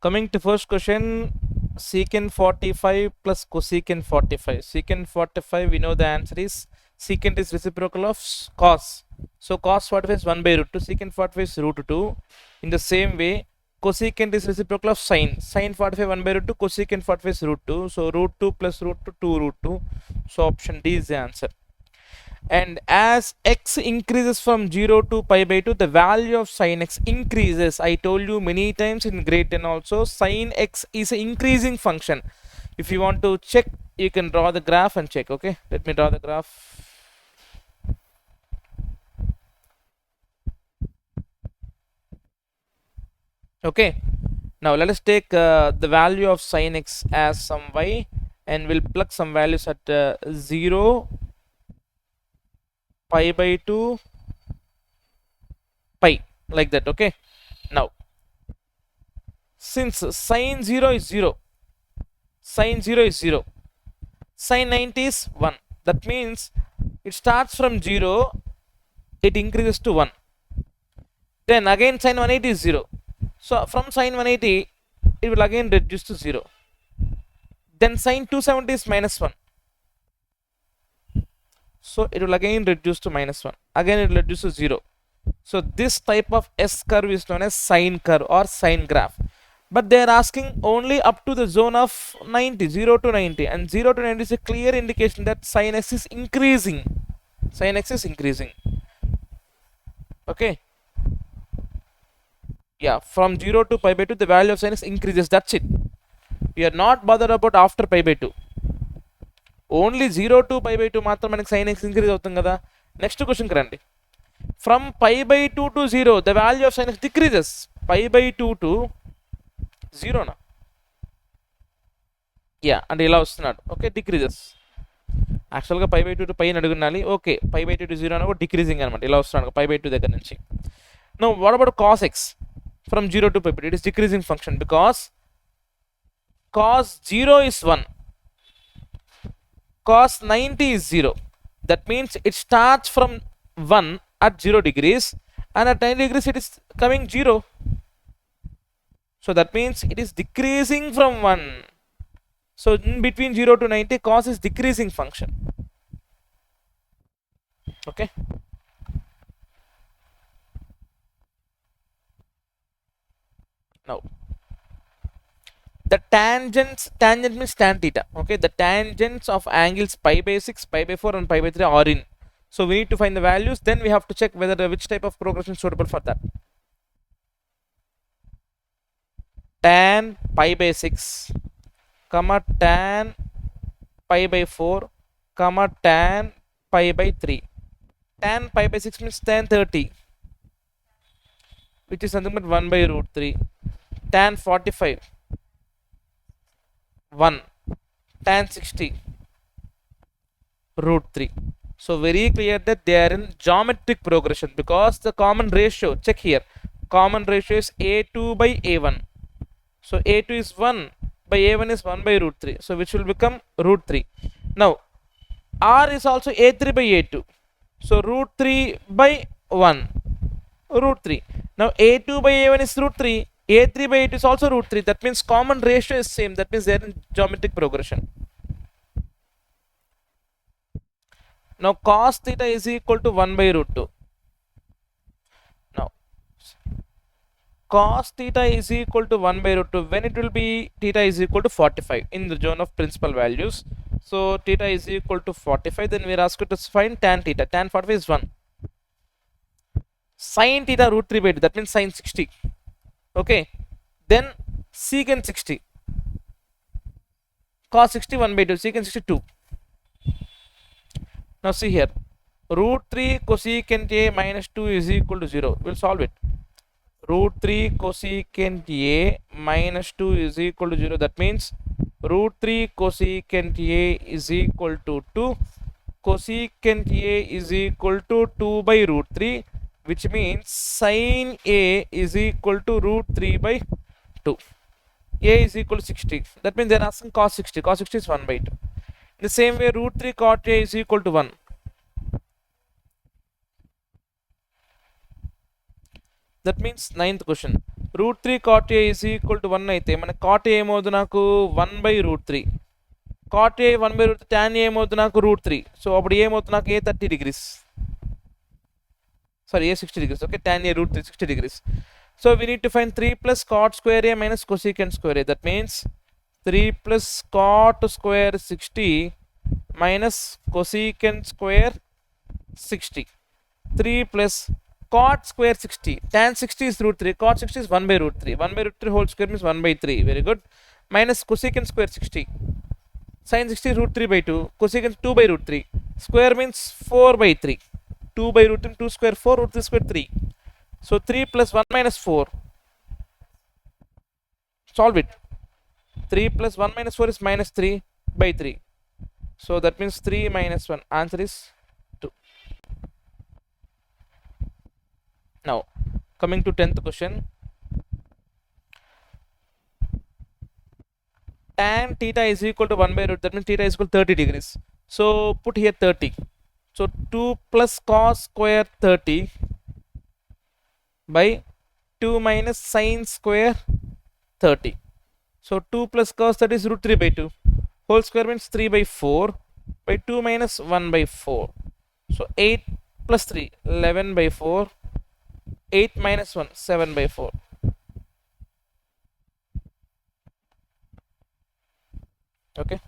Coming to first question, secant 45 plus cosecant 45. Secant 45, we know the answer is secant is reciprocal of cos. So cos 45 is 1 by root 2. Secant 45 is root 2. In the same way, cosecant is reciprocal of sine. Sine 45 1 by root 2. Cosecant 45 is root 2. So root 2 plus root 2, 2 root 2. So option D is the answer. And as x increases from 0 to pi by 2, the value of sin x increases. I told you many times in grade 10 also, sin x is an increasing function. If you want to check, you can draw the graph and check. Okay, let me draw the graph. Okay, now let us take the value of sin x as some y, and we'll plug some values at 0, pi by 2, pi, like that. Okay, now since sin 0 is 0, sin 0 is 0, sin 90 is 1, that means it starts from 0, it increases to 1, then again sin 180 is 0, so from sin 180 it will again reduce to 0, then sin 270 is minus 1, so it will again reduce to minus 1, again it will reduce to 0. So this type of S curve is known as sine curve or sine graph. But they are asking only up to the zone of 90, 0 to 90, and 0 to 90 is a clear indication that sin x is increasing. Sin x is increasing. Okay. Yeah, from 0 to pi by 2, the value of sin x increases. That's it. We are not bothered about after pi by 2. Only 0 to pi by 2 మాత్రం మనకి sin x increase అవుతుంది కదా. Next question రండి. From pi by 2 to 0, the value of sin x decreases. Pi by 2 to 0 na. Yeah, and ఇలా వస్తున్నాడు. Okay, decreases. యాక్చువల్గా pi by 2 to pi అని అడుగునాలి. ఓకే, pi by 2 to 0 అని కూడా డిక్రీజింగ్ అనమాట. ఇలా వస్తున్నాడు pi by 2 దగ్గర నుంచి. Now what about cos x? From 0 to pi by 2, it is decreasing function because cos 0 is 1, cos 90 is 0. That means it starts from 1 at 0 degrees, and at 90 degrees it is coming 0. So that means it is decreasing from 1. So in between 0 to 90, cos is decreasing function. Okay. Now the tangent means tan theta. Okay, the tangents of angles pi by 6, pi by 4 and pi by 3 are in. So we need to find the values, then we have to check whether which type of progression is suitable for that. Tan pi by 6, comma tan pi by 4, comma tan pi by 3. Tan pi by 6 means tan 30, which is nothing but 1 by root 3. Tan 45, 1. Tan 60, root 3. So very clear that they are in geometric progression because the common ratio, check here, common ratio is a2 by a1. So a2 is 1 by a1 is 1 by root 3. So which will become root 3. Now r is also a3 by a2. So root 3 by 1, root 3. Now a2 by a1 is root 3. a3 by 8 is also root 3. That means common ratio is same. That means they are in geometric progression. Now cos theta is equal to 1 by root 2. Now cos theta is equal to 1 by root 2 when it will be theta is equal to 45 in the zone of principal values. So theta is equal to 45, then we are asked to find tan theta. Tan 45 is 1. Sin theta root 3 by 2, that means sin 60. Okay, then secant 60, cos 60 1 by 2, secant 62. Now see here, root 3 cosecant a minus 2 is equal to 0. We'll solve it. Root 3 cosecant a minus 2 is equal to 0. That means root 3 cosecant a is equal to 2. Cosecant a is equal to 2 by root 3, which means sin a is equal to root 3 by 2. A is equal to 60. That means they are asking cos 60. Cos 60 is 1 by 2. In the same way, root 3 cot a is equal to 1. That means ninth question. రూట్ 3 cot a is equal to 1 అయితే మన cot a ఏమవుతుంది నాకు 1/√3. cot a 1/√3 tan a ఏమవుతుంది నాకు √3. So అప్పుడు ఏమవుతుంది నాకు a 30 degrees. Sorry, a 60 degrees. Okay, tan a √3 60 degrees. So we need to find 3 plus cot square a minus cosecant square a. That means 3 plus cot square 60 minus cosecant square 60. 3 plus cot square 60. Tan 60 is √3. Cot 60 is 1/√3. 1/√3 whole square means 1/3. Very good. Minus cosecant square 60. Sin 60 is √3/2. Cosecant 2/√3. Square means 4/3. 2/√3, 2 square 4, √3 square 3. So 3 plus 1 minus 4. Solve it. 3 plus 1 minus 4 is minus 3/3. So that means 3 minus 1. Answer is 2. Now, coming to 10th question. Tan theta is equal to 1/√. That means theta is equal to 30 degrees. So put here 30. So 2 plus cos square 30 by 2 minus sin square 30. So 2 plus cos 30 is √3/2. Whole square means 3/4 by 2 minus 1/4. So 8 plus 3, 11/4. 8 minus 1, 7/4. Okay.